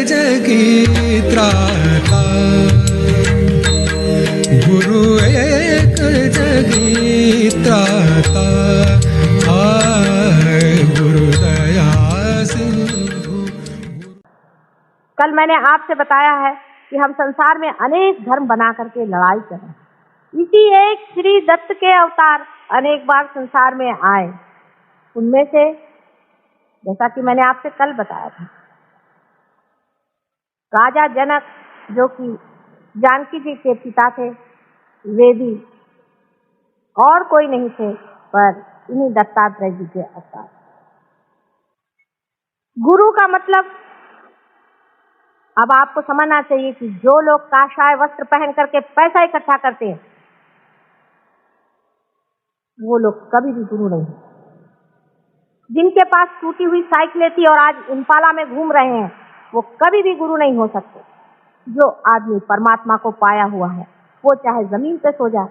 जगी त्राता, गुरु एक जगी त्राता, गुरु दया सिंधु। कल मैंने आपसे बताया है कि हम संसार में अनेक धर्म बना करके लड़ाई कर रहे हैं। इसी एक श्री दत्त के अवतार अनेक बार संसार में आए। उनमें से जैसा कि मैंने आपसे कल बताया था, राजा जनक जो कि जानकी जी के पिता थे, वे भी और कोई नहीं थे पर इन्हीं दत्तात्रेय जी के अवतार। गुरु का मतलब अब आपको समझना चाहिए कि जो लोग काषाय वस्त्र पहन करके पैसा इकट्ठा करते हैं, वो लोग कभी भी गुरु नहीं है। जिनके पास टूटी हुई साइकिलें थी और आज इम्पाला में घूम रहे हैं, वो कभी भी गुरु नहीं हो सकते। जो आदमी परमात्मा को पाया हुआ है, वो चाहे जमीन पे सो जाए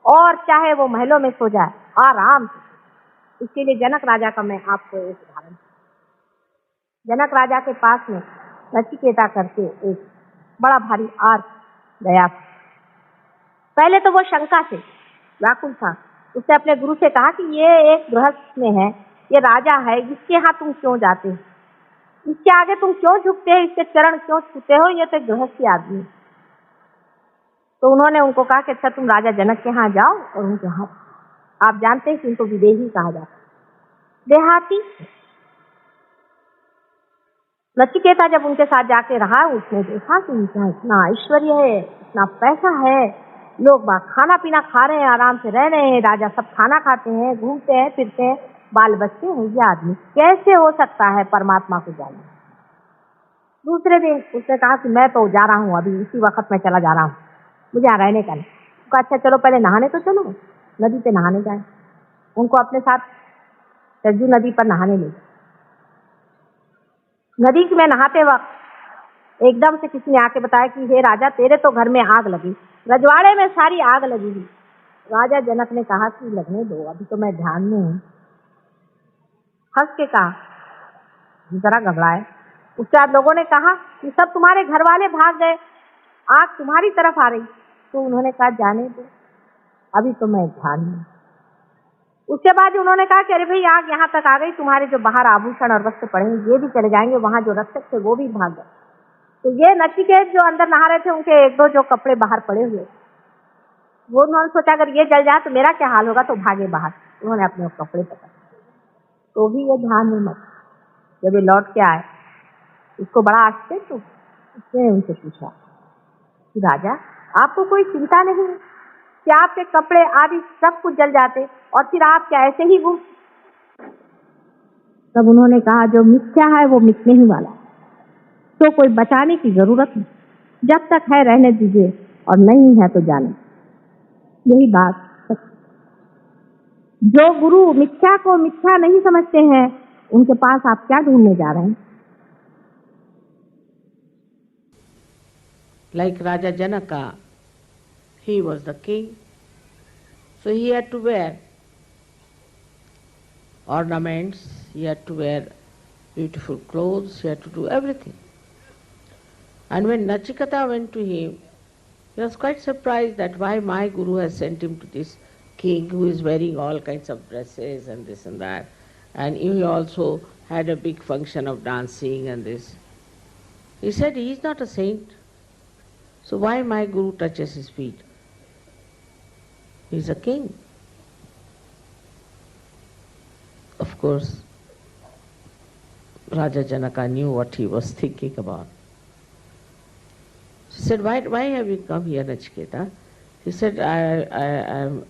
और चाहे वो महलों में सो जाए आराम से। इसके लिए जनक राजा का मैं आपको एक उदाहरण, जनक राजा के पास में नचिकेता करके एक बड़ा भारी आर्क गया। पहले तो वो शंका से व्याकुल था। उसने अपने गुरु से कहा कि ये एक गृहस्थ में है, ये राजा है, इसके यहाँ तुम क्यों जाते हो, इसके आगे तुम क्यों झुकते हो, इसके चरण क्यों छूते हो, ये तो गृहस्थी आदमी। तो उन्होंने उनको कहा कि अच्छा तुम राजा जनक के यहाँ जाओ और उनके यहाँ, आप जानते हैं कि उनको विदेही कहा जाता है, देहाती। नचिकेता जब उनके साथ जाके रहा, उसने देखा कि इनका इतना ऐश्वर्य है, इतना पैसा है, लोग बाग खाना पीना खा रहे हैं, आराम से रह रहे हैं, राजा सब खाना खाते हैं, घूमते हैं फिरते हैं, बाल बच्चे हैं, ये आदमी कैसे हो सकता है परमात्मा को जाने। दूसरे दिन उसने कहा कि मैं तो जा रहा हूँ, अभी इसी वक्त मैं चला जा रहा हूँ, मुझे यहाँ रहने का नहीं। कहा अच्छा चलो पहले नहाने तो चलो, नदी पे नहाने जाए। उनको अपने साथ सरजू नदी पर नहाने ले। नदी में नहाते वक्त एकदम से किसी ने आके बताया कि हे राजा, तेरे तो घर में आग लगी, रजवाड़े में सारी आग लगी हुई। राजा जनक ने कहा कि लगने दो, अभी तो मैं ध्यान में हूँ। हंस के कहा, जरा घबराए। उसके बाद लोगों ने कहा कि सब तुम्हारे घर वाले भाग गए, आग तुम्हारी तरफ आ रही। तो उन्होंने कहा जाने दो, अभी तो मैं ध्यान में। उसके बाद उन्होंने कहा कि अरे भाई आग यहाँ तक आ गई, तुम्हारे जो बाहर आभूषण और वस्त्र पड़े हैं ये भी चले जाएंगे, वहां जो रक्षक थे वो भी भाग गए। तो ये नचिकेत जो अंदर नहा रहे थे, उनके एक दो जो कपड़े बाहर पड़े हुए, वो उन्होंने सोचा अगर ये जल जाए तो मेरा क्या हाल होगा, तो भागे बाहर। उन्होंने अपने कपड़े पकड़े, तो भी ये ध्यान में मत। जब ये लौट के आए, इसको बड़ा आश्चर्य, तो उसने उनसे पूछा कि राजा आपको कोई चिंता नहीं है कि आपके कपड़े आदि सब कुछ जल जाते और फिर आप क्या ऐसे ही घूम। तब उन्होंने कहा जो मिथ्या है वो मिटने ही वाला, तो कोई बचाने की जरूरत नहीं, जब तक है रहने दीजिए और नहीं है तो जाने। यही बात सच। जो गुरु मिथ्या को मिथ्या नहीं समझते हैं, उनके पास आप क्या ढूंढने जा रहे हैं। Like Raja Janaka, he was the king, so he had to wear ornaments, he had to wear beautiful clothes, he had to do everything. And when Nachiketa went to him, he was quite surprised that why my guru has sent him to this king who is wearing all kinds of dresses and this and that. And he also had a big function of dancing and this. He said he is not a saint, so why my guru touches his feet? He is a king. Of course, Raja Janaka knew what he was thinking about. She said, why have you come here, Nachiketa? He said, I am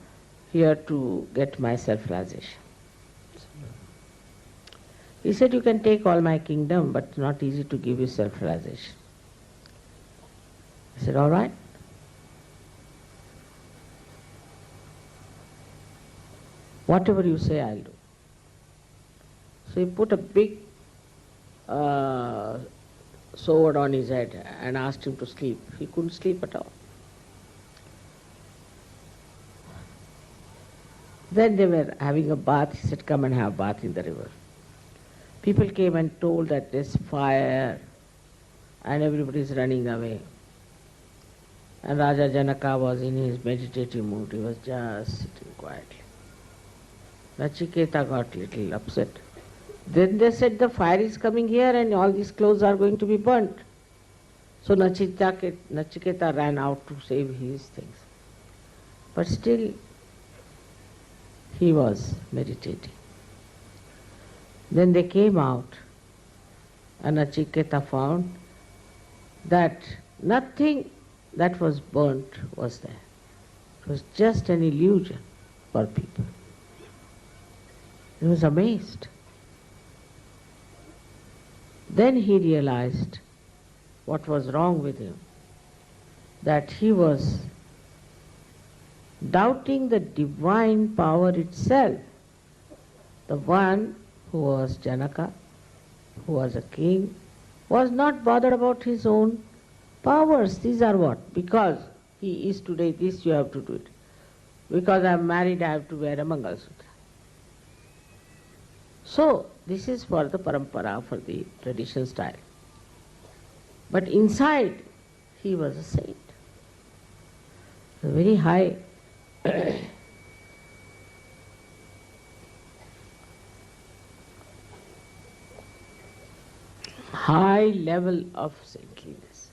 here to get my self-realization. He said, you can take all my kingdom, but it's not easy to give you self-realization. He said, all right. Whatever you say, I'll do. So he put a big sword on his head and asked him to sleep. He couldn't sleep at all. Then they were having a bath. He said, come and have a bath in the river. People came and told that there's fire and everybody is running away. And Raja Janaka was in his meditative mood. He was just sitting quietly. Nachiketa got a little upset. Then they said the fire is coming here and all these clothes are going to be burnt. So Nachiketa ran out to save his things. But still he was meditating. Then they came out and Nachiketa found that nothing that was burnt was there. It was just an illusion for people. He was amazed. Then he realized what was wrong with him, that he was doubting the divine power itself. The one who was Janaka, who was a king, was not bothered about his own powers. These are what? Because he is today this, you have to do it. Because I am married, I have to wear a Mangalsutra. So, this is for the parampara, for the tradition style. But inside, he was a saint. A very high high level of saintliness.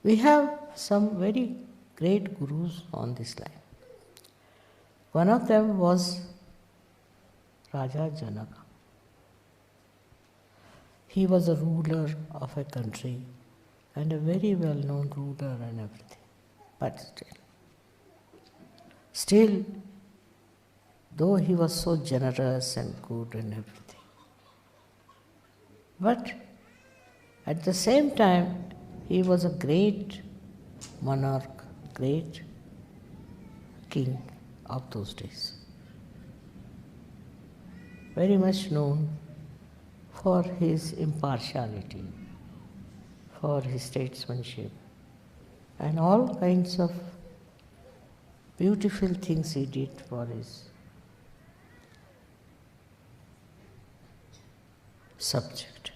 We have some very great gurus on this line. One of them was Raja Janaka. He was a ruler of a country and a very well-known ruler and everything. But still, though he was so generous and good and everything, but at the same time, he was a great monarch, great king of those days. Very much known for his impartiality, for his statesmanship, and all kinds of beautiful things he did for his subject.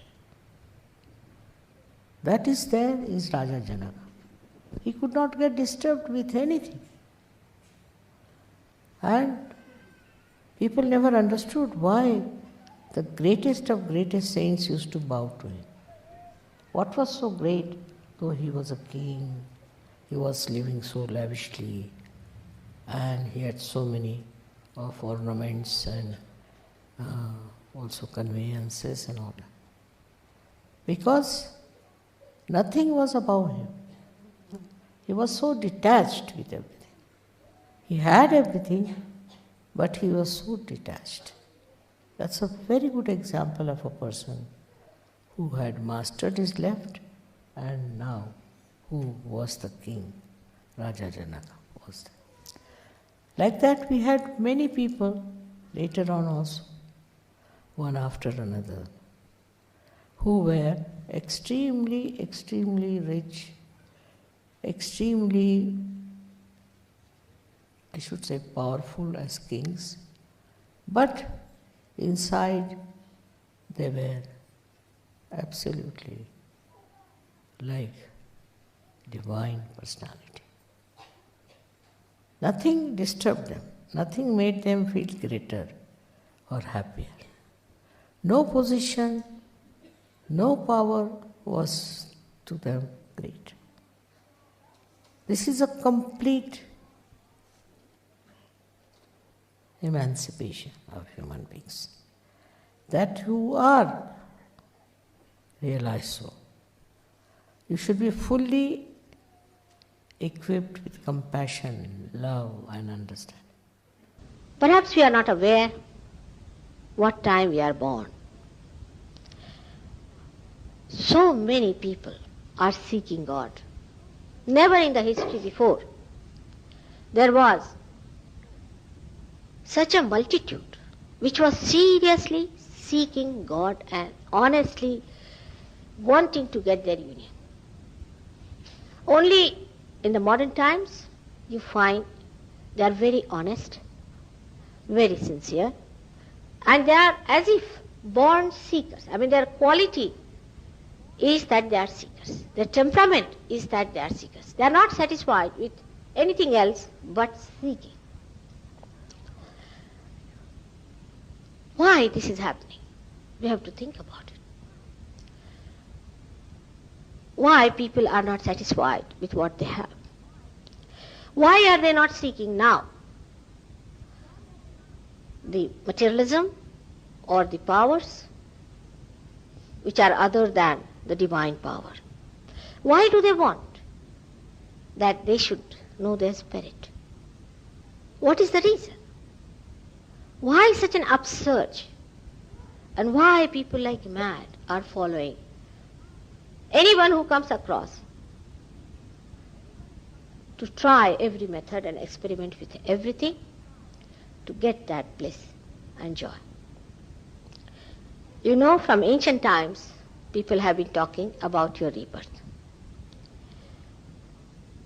That is there is Raja Janaka. He could not get disturbed with anything. And people never understood why the greatest of greatest saints used to bow to him. What was so great, though he was a king, he was living so lavishly, and he had so many of ornaments and also conveyances and all that. Because nothing was above him. He was so detached with everything. He had everything, but he was so detached. That's a very good example of a person who had mastered his left and now who was the king. Raja Janaka was there. Like that we had many people later on also, one after another, who were extremely, extremely rich, extremely, I should say, powerful as kings, but inside they were absolutely like divine personality. Nothing disturbed them, nothing made them feel greater or happier. No position, no power was to them great. This is a complete emancipation of human beings. That who are realized so. You should be fully equipped with compassion, love and understanding. Perhaps we are not aware what time we are born. So many people are seeking God. Never in the history before there was such a multitude which was seriously seeking God and honestly wanting to get their union. Only in the modern times you find they are very honest, very sincere, and they are as if born seekers. I mean, their quality is that they are seekers. Their temperament is that they are seekers. They are not satisfied with anything else but seeking. Why this is happening? We have to think about it. Why people are not satisfied with what they have? Why are they not seeking now the materialism or the powers which are other than the divine power? Why do they want that they should know their spirit? What is the reason? Why such an upsurge? And why people like mad are following anyone who comes across to try every method and experiment with everything to get that bliss and joy? You know, from ancient times, people have been talking about your rebirth.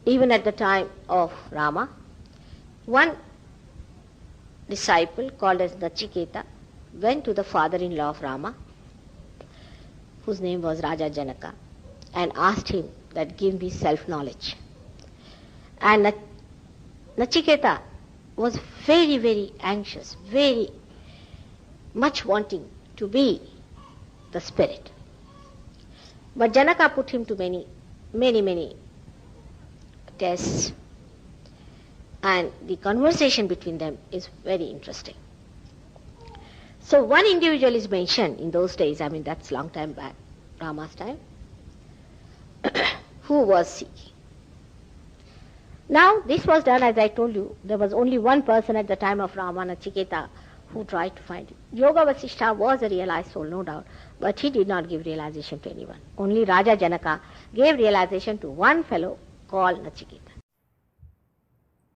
Even at the time of Rama, one disciple called as Nachiketa went to the father-in-law of Rama, whose name was Raja Janaka, and asked him that give me self-knowledge. And Nachiketa was very, very anxious, very much wanting to be the spirit. But Janaka put him to many tests, and the conversation between them is very interesting. So one individual is mentioned in those days, I mean that's long time back, Rama's time, who was seeking. Now this was done, as I told you, there was only one person at the time of Rama, Nachiketa, who tried to find it. Yoga Vasishtha was a realized soul, no doubt, but he did not give realization to anyone. Only Raja Janaka gave realization to one fellow called Nachiketa.